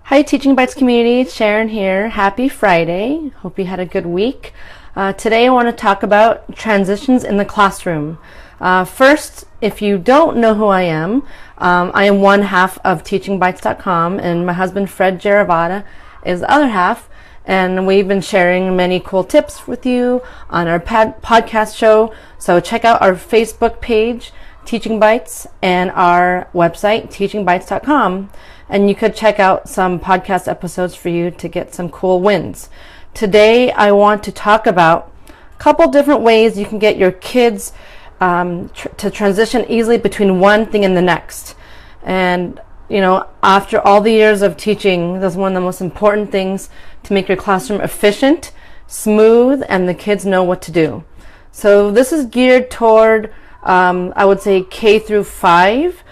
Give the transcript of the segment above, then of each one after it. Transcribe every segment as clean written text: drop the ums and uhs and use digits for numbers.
Hi, Teaching Bites community. Sharon here. Happy Friday. Hope you had a good week. Today I want to talk about transitions in the classroom. First, if you don't know who I am one half of teachingbites.com, and my husband Fred Jaravada is the other half. And we've been sharing many cool tips with you on our podcast show. So check out our Facebook page, Teaching Bites, and our website, teachingbites.com. And you could check out some podcast episodes for you to get some cool wins. Today, I want to talk about a couple different ways you can get your kids to transition easily between one thing and the next. And, you know, after all the years of teaching, that's one of the most important things to make your classroom efficient, smooth, and the kids know what to do. So this is geared toward, I would say, K through 5.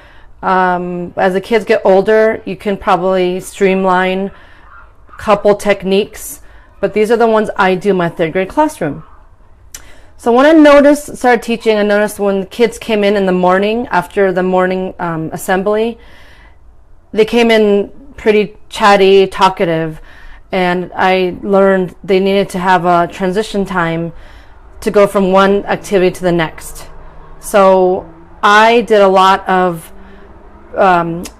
As the kids get older, you can probably streamline a couple techniques, but these are the ones I do in my 3rd grade classroom. So when I started teaching, I noticed when the kids came in the morning, after the morning assembly, they came in pretty chatty, talkative, and I learned they needed to have a transition time to go from one activity to the next. So I did a lot of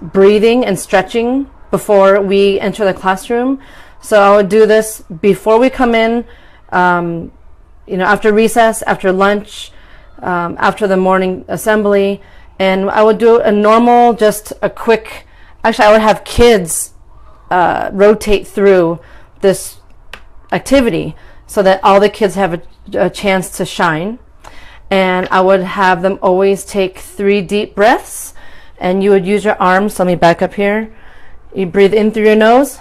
breathing and stretching before we enter the classroom. So I would do this before we come in, after recess, after lunch, after the morning assembly, and I would do a normal, just a quick, actually I would have kids rotate through this activity so that all the kids have a chance to shine. And I would have them always take 3 deep breaths. And you would use your arms. So let me back up here. You breathe in through your nose.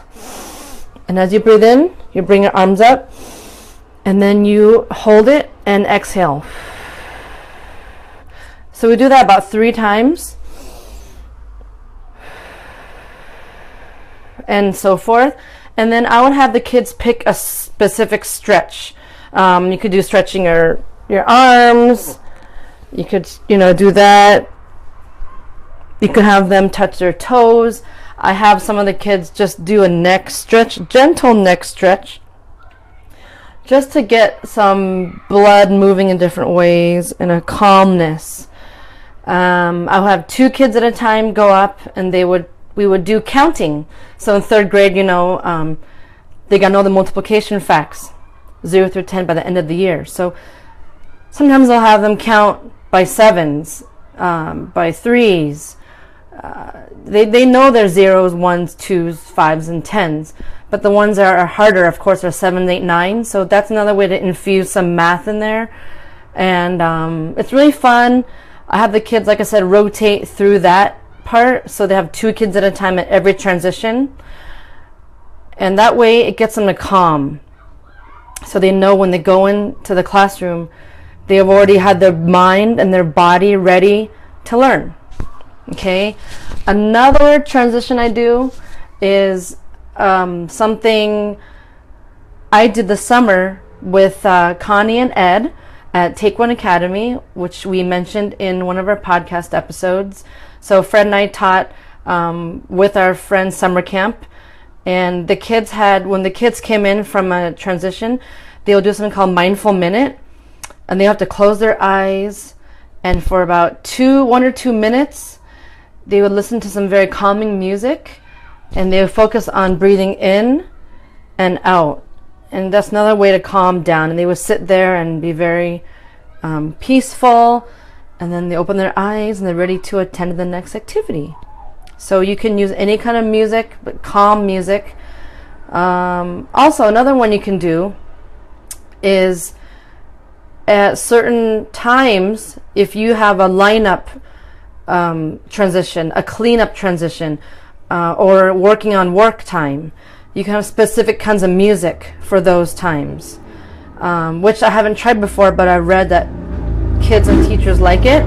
And as you breathe in, you bring your arms up. And then you hold it and exhale. So we do that about 3 times. And so forth. And then I would have the kids pick a specific stretch. You could do stretching your arms. You could, do that. You could have them touch their toes. I have some of the kids just do a neck stretch, gentle neck stretch, just to get some blood moving in different ways and a calmness. I'll have 2 kids at a time go up, and we would do counting. So in 3rd grade, they got to know the multiplication facts, 0 through 10 by the end of the year. So sometimes I'll have them count by 7s, by 3s. They know their 0s, 1s, 2s, 5s, and 10s, but the ones that are harder, of course, are 7, 8, 9. So that's another way to infuse some math in there, and it's really fun. I have the kids, like I said, rotate through that part, so they have 2 kids at a time at every transition, and that way it gets them to calm, so they know when they go into the classroom, they have already had their mind and their body ready to learn. Okay, another transition I do is something I did this summer with Connie and Ed at Take One Academy, which we mentioned in one of our podcast episodes. So Fred and I taught with our friends summer camp, and when the kids came in from a transition, they'll do something called Mindful Minute, and they have to close their eyes, and for about 1 or 2 minutes, they would listen to some very calming music, and they would focus on breathing in and out. And that's another way to calm down. And they would sit there and be very peaceful, and then they open their eyes and they're ready to attend to the next activity. So you can use any kind of music, but calm music. Also, another one you can do is at certain times, if you have a lineup transition, a cleanup transition, or working on work time, you can have specific kinds of music for those times, which I haven't tried before, but I read that kids and teachers like it.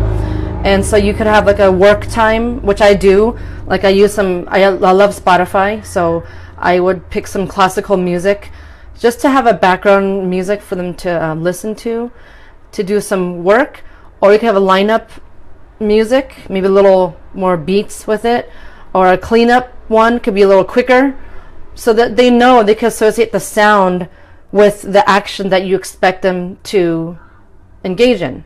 And so you could have like a work time, which I do. Like I love Spotify, so I would pick some classical music just to have a background music for them to listen to do some work. Or you can have a lineup music, maybe a little more beats with it, or a cleanup one could be a little quicker, so that they know they can associate the sound with the action that you expect them to engage in.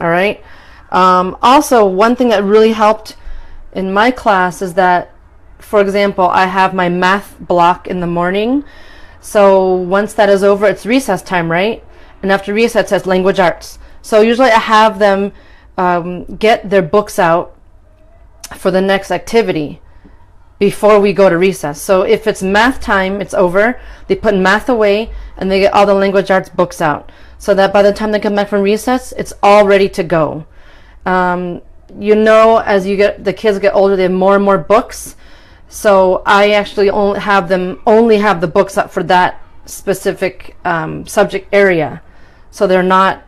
All right. Also, one thing that really helped in my class is that, for example, I have my math block in the morning. So once that is over, it's recess time, right? And after recess, it says language arts. So usually I have them get their books out for the next activity before we go to recess. So if it's math time, it's over, they put math away and they get all the language arts books out, so that by the time they come back from recess, it's all ready to go. You know, as the kids get older, they have more and more books. So I actually only have the books up for that specific subject area, so they're not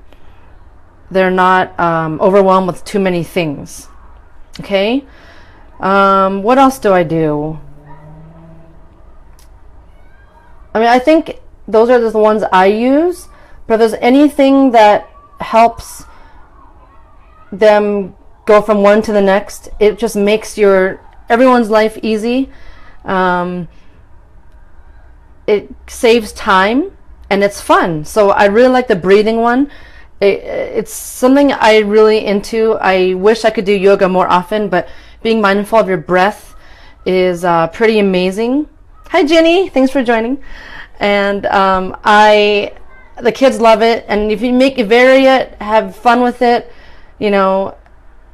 overwhelmed with too many things. Okay. What else do I do? I mean, I think those are the ones I use. But if there's anything that helps them go from one to the next, it just makes everyone's life easy. It saves time and it's fun. So I really like the breathing one. It's something I really into. I wish I could do yoga more often, but being mindful of your breath is pretty amazing. Hi Jenny, thanks for joining. And the kids love it, and if you vary it, have fun with it, you know,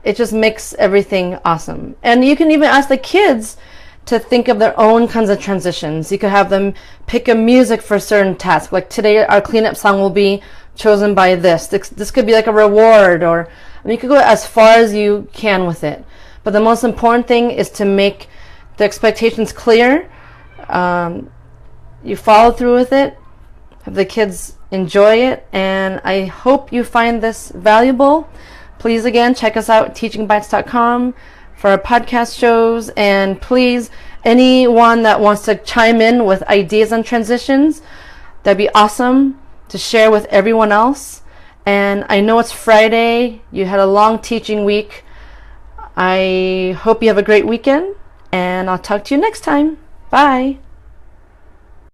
it just makes everything awesome. And you can even ask the kids to think of their own kinds of transitions. You could have them pick a music for a certain task. Like today, our cleanup song will be chosen by this. This could be like a reward, or I mean, you could go as far as you can with it. But the most important thing is to make the expectations clear. You follow through with it, have the kids enjoy it, and I hope you find this valuable. Please, again, check us out at teachingbites.com for our podcast shows, and please, anyone that wants to chime in with ideas on transitions, that'd be awesome to share with everyone else. And I know it's Friday, you had a long teaching week. I hope you have a great weekend, and I'll talk to you next time. Bye.